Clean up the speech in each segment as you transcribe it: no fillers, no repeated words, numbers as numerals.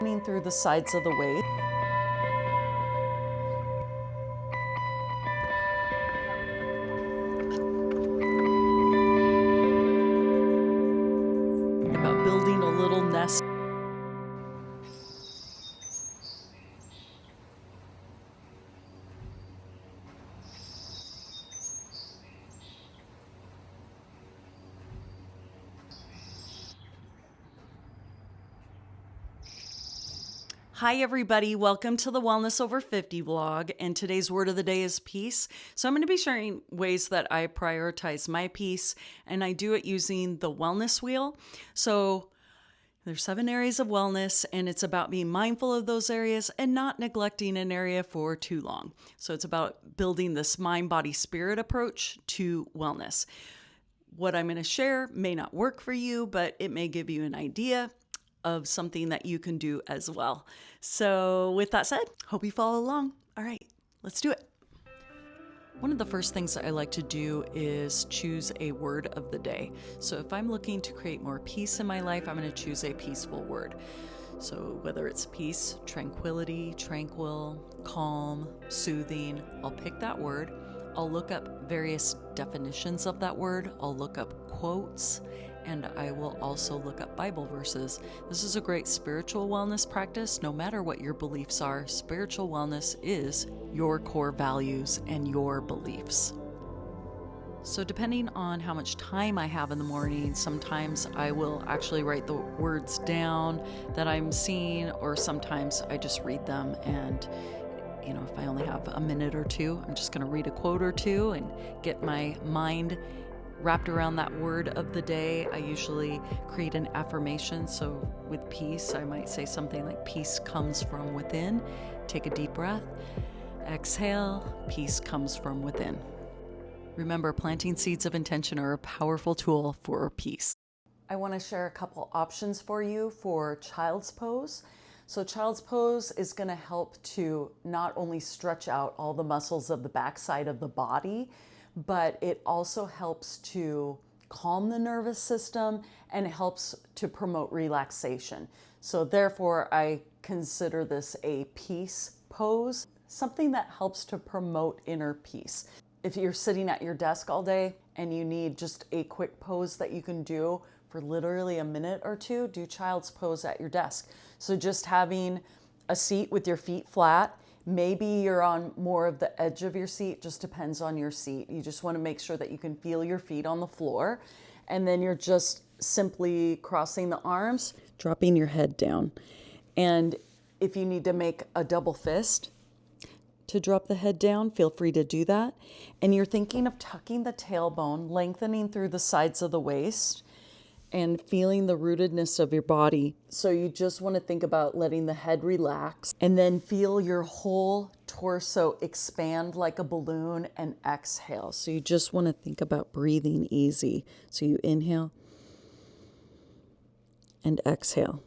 through the sides of the waist. About building a little nest. Hi everybody, welcome to the Wellness Over 50 vlog, and today's word of the day is peace. So I'm going to be sharing ways that I prioritize my peace, and I do it using the wellness wheel. So there's 7 areas of wellness, and it's about being mindful of those areas and not neglecting an area for too long. So it's about building this mind, body, spirit approach to wellness. What I'm going to share may not work for you, but it may give you an idea of something that you can do as well. So with that said, hope you follow along. All right, let's do it. One of the first things that I like to do is choose a word of the day. So if I'm looking to create more peace in my life, I'm going to choose a peaceful word. So whether it's peace, tranquility, tranquil, calm, soothing, I'll pick that word. I'll look up various definitions of that word. I'll look up quotes, and I will also look up Bible verses. This is a great spiritual wellness practice. No matter what your beliefs are, spiritual wellness is your core values and your beliefs. So depending on how much time I have in the morning, sometimes I will actually write the words down that I'm seeing, or sometimes I just read them. And if I only have a minute or two, I'm just going to read a quote or two and get my mind wrapped around that word of the day. I usually create an affirmation. So with peace, I might say something like, peace comes from within. Take a deep breath. Exhale. Peace comes from within. Remember, planting seeds of intention are a powerful tool for peace. I want to share a couple options for you for child's pose. So child's pose is going to help to not only stretch out all the muscles of the backside of the body, but it also helps to calm the nervous system and it helps to promote relaxation. So therefore, I consider this a peace pose, something that helps to promote inner peace. If you're sitting at your desk all day and you need just a quick pose that you can do for literally a minute or two, do child's pose at your desk. So just having a seat with your feet flat. Maybe you're on more of the edge of your seat, just depends on your seat. You just want to make sure that you can feel your feet on the floor. And then you're just simply crossing the arms, dropping your head down. And if you need to make a double fist to drop the head down, feel free to do that. And you're thinking of tucking the tailbone, lengthening through the sides of the waist, and feeling the rootedness of your body. So you just want to think about letting the head relax and then feel your whole torso expand like a balloon and exhale. So you just want to think about breathing easy. So you inhale and exhale.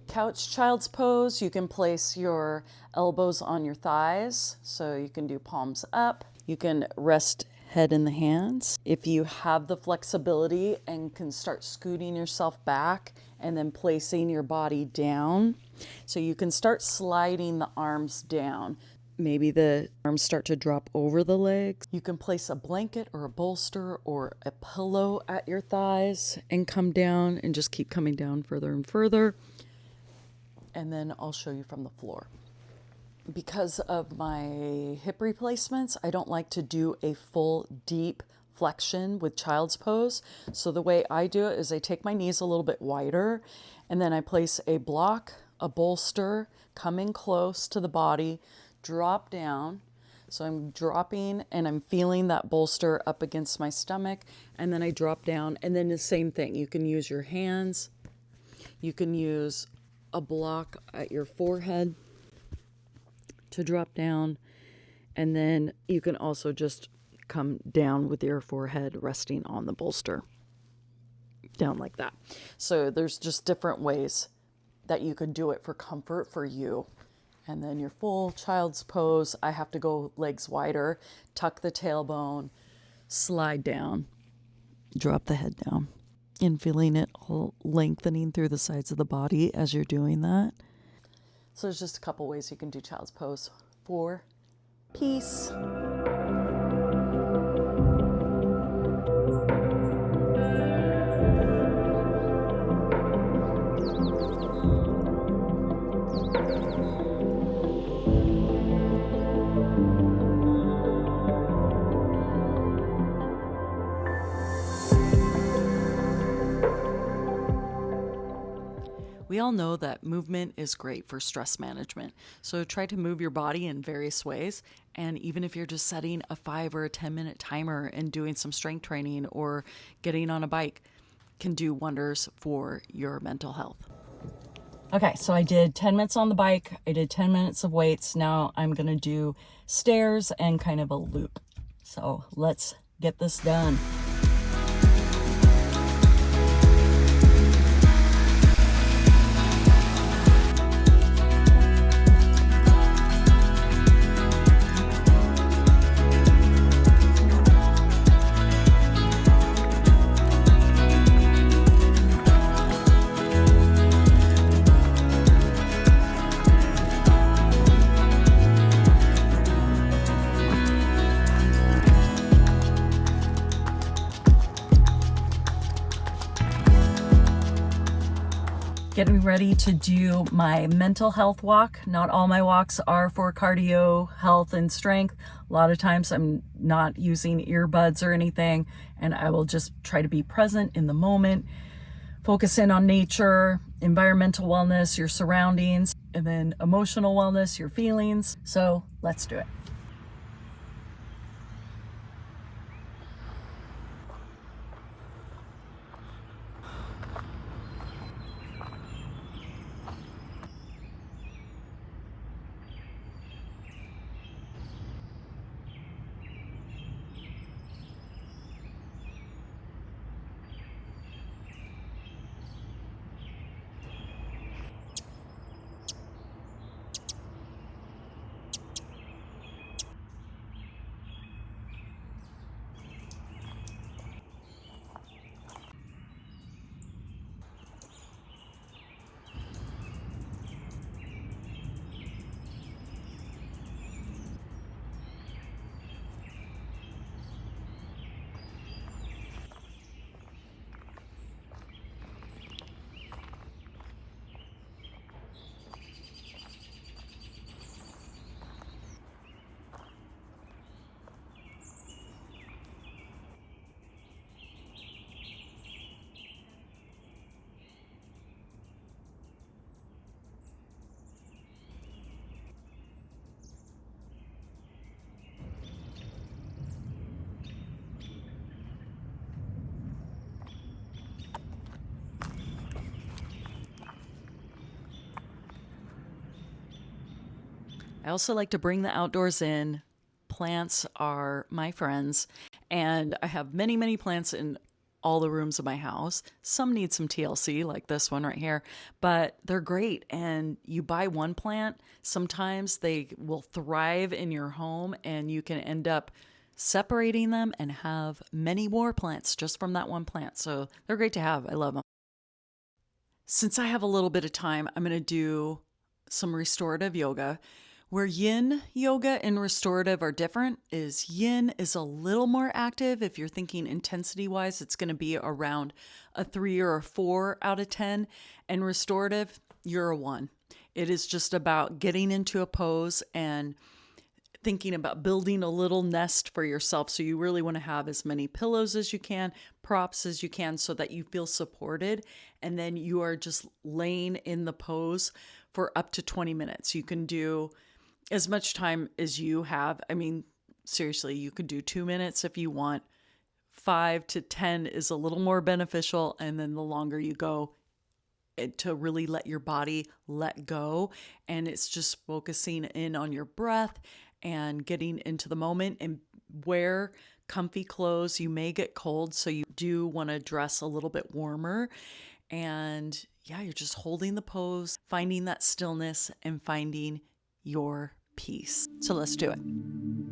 Couch child's pose, you can place your elbows on your thighs. So you can do palms up. You can rest head in the hands. If you have the flexibility and can start scooting yourself back and then placing your body down. So you can start sliding the arms down. Maybe the arms start to drop over the legs. You can place a blanket or a bolster or a pillow at your thighs and come down and just keep coming down further and further. And then I'll show you from the floor. Because of my hip replacements, I don't like to do a full deep flexion with child's pose. So the way I do it is I take my knees a little bit wider and then I place a block, a bolster, come in close to the body, drop down. So I'm dropping and I'm feeling that bolster up against my stomach, and then I drop down, and then the same thing. You can use your hands. You can use a block at your forehead to drop down, and then you can also just come down with your forehead resting on the bolster, down like that. So there's just different ways that you can do it for comfort for you. And then your full child's pose, I have to go legs wider, tuck the tailbone, slide down, drop the head down. and feeling it all lengthening through the sides of the body as you're doing that. So there's just a couple ways you can do child's pose for peace. We all know that movement is great for stress management. So try to move your body in various ways. And even if you're just setting a 5 or a 10-minute timer and doing some strength training or getting on a bike can do wonders for your mental health. Okay, so I did 10 minutes on the bike. I did 10 minutes of weights. Now I'm going to do stairs and kind of a loop. So let's get this done. Getting ready to do my mental health walk. Not all my walks are for cardio, health, and strength. A lot of times I'm not using earbuds or anything, and I will just try to be present in the moment, focus in on nature, environmental wellness, your surroundings, and then emotional wellness, your feelings. So let's do it. I also like to bring the outdoors in. Plants are my friends, and I have many, many plants in all the rooms of my house. Some need some TLC, like this one right here, but they're great. And you buy one plant, sometimes they will thrive in your home, and you can end up separating them and have many more plants just from that one plant. So they're great to have. I love them. Since I have a little bit of time, I'm going to do some restorative yoga. Where yin yoga and restorative are different is yin is a little more active. If you're thinking intensity wise, it's going to be around a 3 or a 4 out of 10. And restorative, you're a 1. It is just about getting into a pose and thinking about building a little nest for yourself. So you really want to have as many pillows as you can, props as you can, so that you feel supported. And then you are just laying in the pose for up to 20 minutes. You can do as much time as you have. I mean, seriously, you could do 2 minutes if you want. 5 to 10 is a little more beneficial. And then the longer you go, to really let your body let go. And it's just focusing in on your breath and getting into the moment, and wear comfy clothes. You may get cold, so you do want to dress a little bit warmer. And yeah, you're just holding the pose, finding that stillness, and finding your peace. So let's do it.